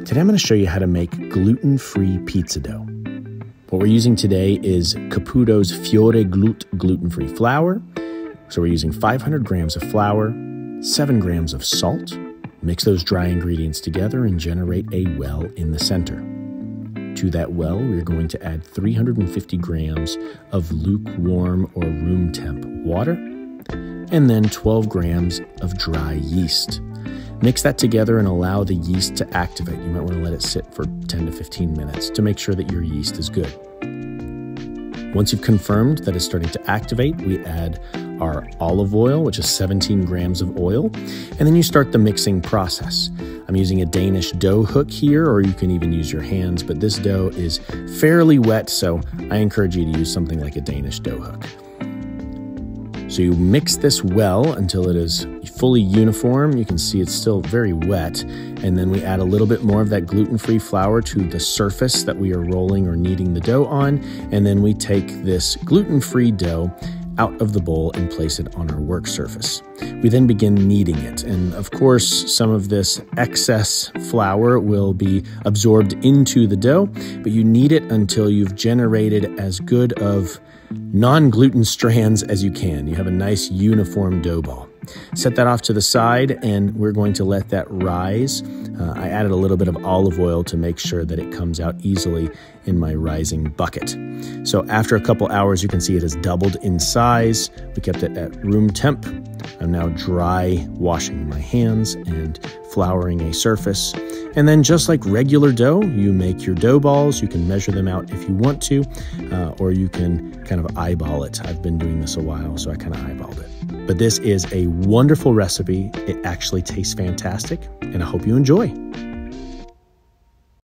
Today I'm going to show you how to make gluten-free pizza dough. What we're using today is Caputo's Fior gluten-free flour. So we're using 500 grams of flour, 7 grams of salt. Mix those dry ingredients together and generate a well in the center. To that well, we're going to add 350 grams of lukewarm or room temp water, and then 12 grams of dry yeast. Mix that together and allow the yeast to activate. You might want to let it sit for 10 to 15 minutes to make sure that your yeast is good. Once you've confirmed that it's starting to activate, we add our olive oil, which is 17 grams of oil, and then you start the mixing process. I'm using a Danish dough hook here, or you can even use your hands, but this dough is fairly wet, so I encourage you to use something like a Danish dough hook. So you mix this well until it is fully uniform. You can see it's still very wet. And then we add a little bit more of that gluten-free flour to the surface that we are rolling or kneading the dough on. And then we take this gluten-free dough out of the bowl and place it on our work surface. We then begin kneading it. And of course, some of this excess flour will be absorbed into the dough, but you knead it until you've generated as good of non-gluten strands as you can. You have a nice uniform dough ball. Set that off to the side, and we're going to let that rise. I added a little bit of olive oil to make sure that it comes out easily in my rising bucket. So after a couple hours, you can see it has doubled in size. We kept it at room temp. I'm now dry washing my hands and flouring a surface. And then just like regular dough, you make your dough balls. You can measure them out if you want to, or you can kind of eyeball it. I've been doing this a while, so I kind of eyeballed it. But this is a wonderful recipe. It actually tastes fantastic, and I hope you enjoy.